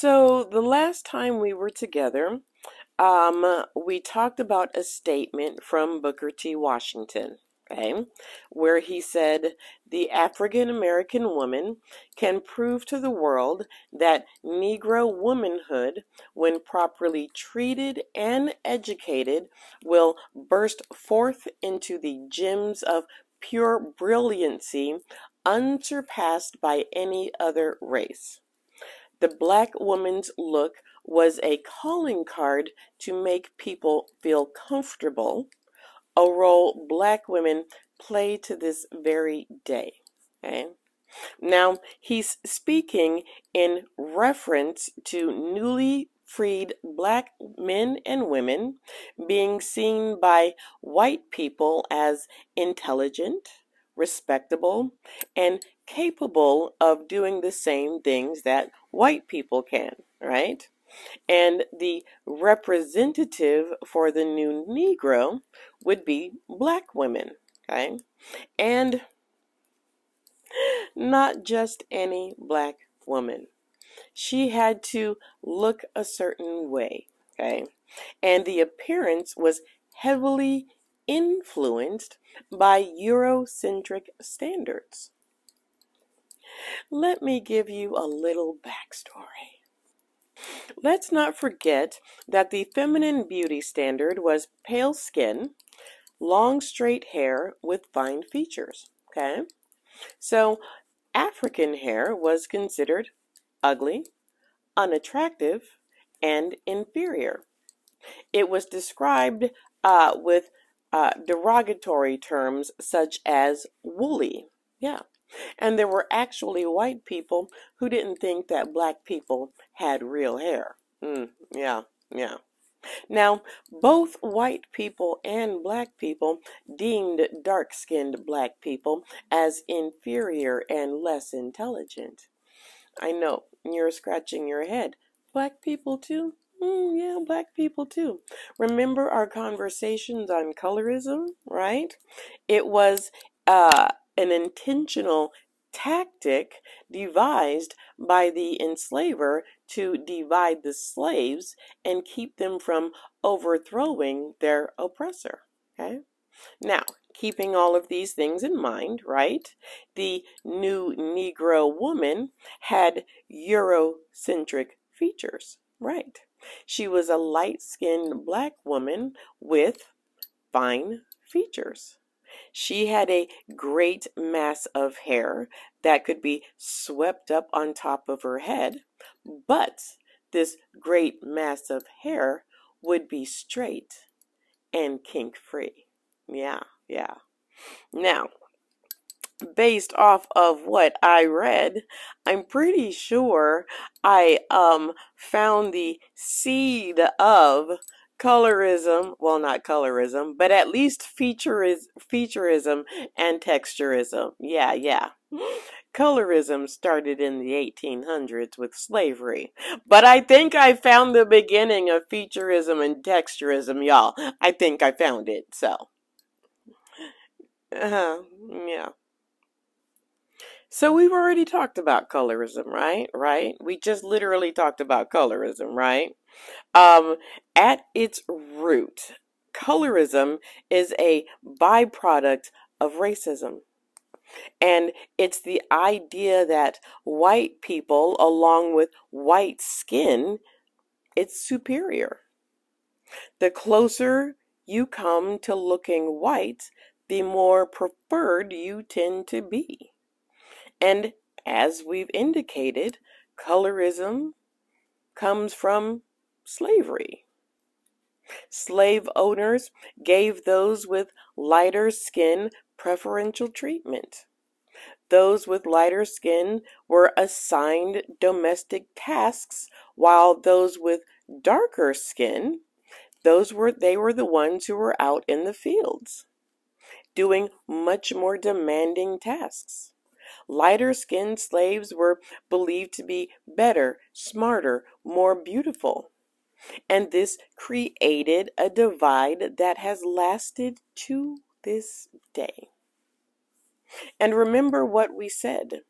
So the last time we were together, we talked about a statement from Booker T. Washington, okay, where he said, the African American woman can prove to the world that Negro womanhood, when properly treated and educated, will burst forth into the gems of pure brilliancy unsurpassed by any other race. The black woman's look was a calling card to make people feel comfortable, a role black women play to this very day. Okay? Now, he's speaking in reference to newly freed black men and women being seen by white people as intelligent, respectable, and capable of doing the same things that white people can, right? And the representative for the new Negro would be black women, okay? And not just any black woman. She had to look a certain way, okay? And the appearance was heavily influenced by Eurocentric standards. Let me give you a little backstory. Let's not forget that the feminine beauty standard was pale skin, long straight hair with fine features, okay? So African hair was considered ugly, unattractive, and inferior. It was described with derogatory terms such as woolly. Yeah. And there were actually white people who didn't think that black people had real hair. Yeah, yeah. Now, both white people and black people deemed dark-skinned black people as inferior and less intelligent. I know, you're scratching your head. Black people too? Yeah, black people too. Remember our conversations on colorism, right? It was an intentional tactic devised by the enslaver to divide the slaves and keep them from overthrowing their oppressor. Okay? Now, keeping all of these things in mind, right? The new Negro woman had Eurocentric features, right? She was a light-skinned black woman with fine features. She had a great mass of hair that could be swept up on top of her head, but this great mass of hair would be straight and kink-free. Yeah, yeah. Now, based off of what I read, I'm pretty sure I found the seed of colorism, well, not colorism, but at least featurism and texturism. Yeah, yeah. Colorism started in the 1800s with slavery, but I think I found the beginning of featurism and texturism, y'all. I think I found it, so. Yeah. So we've already talked about colorism, right? Right? We just literally talked about colorism, right? At its root, colorism is a byproduct of racism. And it's the idea that white people, along with white skin, it's superior. The closer you come to looking white, the more preferred you tend to be. And as we've indicated, colorism comes from slavery. Slave owners gave those with lighter skin preferential treatment. Those with lighter skin were assigned domestic tasks, while those with darker skin, they were the ones who were out in the fields, doing much more demanding tasks. Lighter-skinned slaves were believed to be better, smarter, more beautiful. And this created a divide that has lasted to this day. And remember what we said.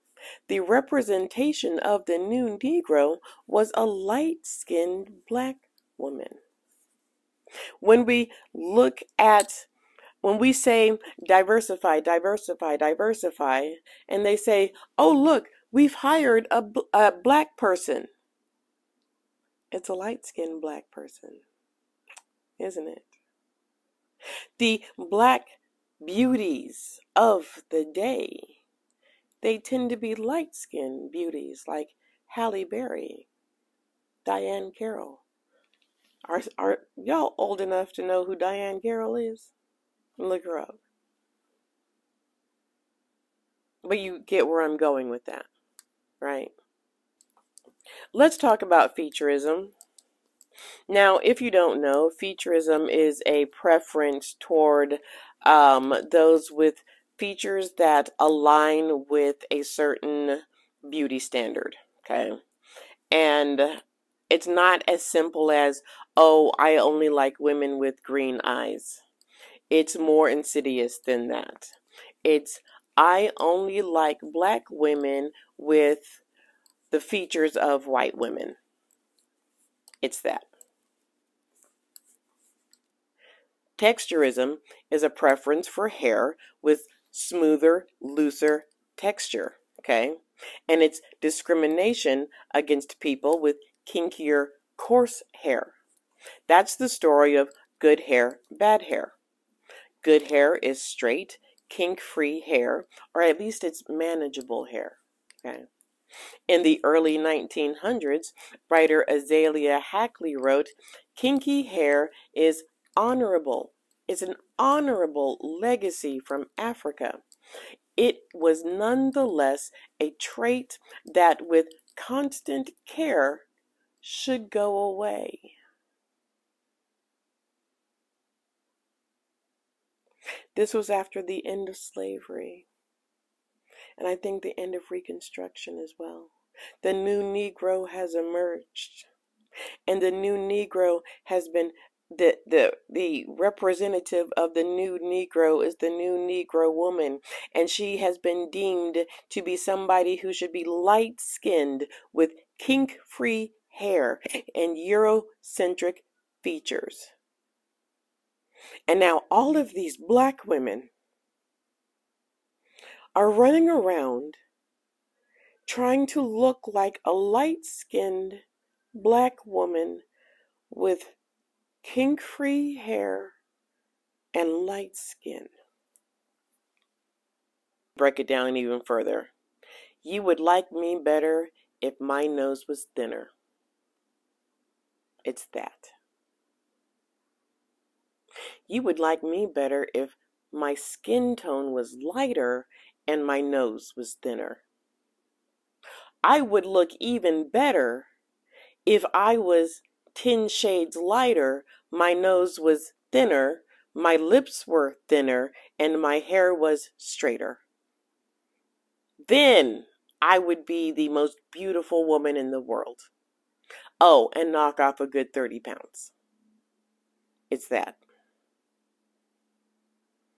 The representation of the new Negro was a light-skinned black woman. When we say diversify, diversify, diversify, and they say, oh, look, we've hired a black person. It's a light-skinned black person, isn't it? The black beauties of the day, they tend to be light-skinned beauties like Halle Berry, Diane Carroll. Are y'all old enough to know who Diane Carroll is? Look her up. But you get where I'm going with that, right? Let's talk about featurism. Now, if you don't know, featurism is a preference toward those with features that align with a certain beauty standard, okay? And it's not as simple as, oh, I only like women with green eyes. It's more insidious than that. It's, I only like black women with the features of white women. It's that. Texturism is a preference for hair with smoother, looser texture, okay? And it's discrimination against people with kinkier, coarse hair. That's the story of good hair, bad hair. Good hair is straight, kink-free hair, or at least it's manageable hair, okay? In the early 1900s, writer Azalea Hackley wrote, kinky hair is honorable. It's an honorable legacy from Africa. It was nonetheless a trait that with constant care should go away. This was after the end of slavery, and I think the end of Reconstruction as well. The new Negro has emerged, and the new Negro has been the representative of the new Negro is the new Negro woman, and she has been deemed to be somebody who should be light-skinned with kink-free hair and Eurocentric features. And now all of these black women are running around trying to look like a light-skinned black woman with kink-free hair and light skin. Break it down even further. You would like me better if my nose was thinner. It's that. You would like me better if my skin tone was lighter and my nose was thinner. I would look even better if I was 10 shades lighter, my nose was thinner, my lips were thinner, and my hair was straighter. Then I would be the most beautiful woman in the world. Oh, and knock off a good 30 pounds. It's that.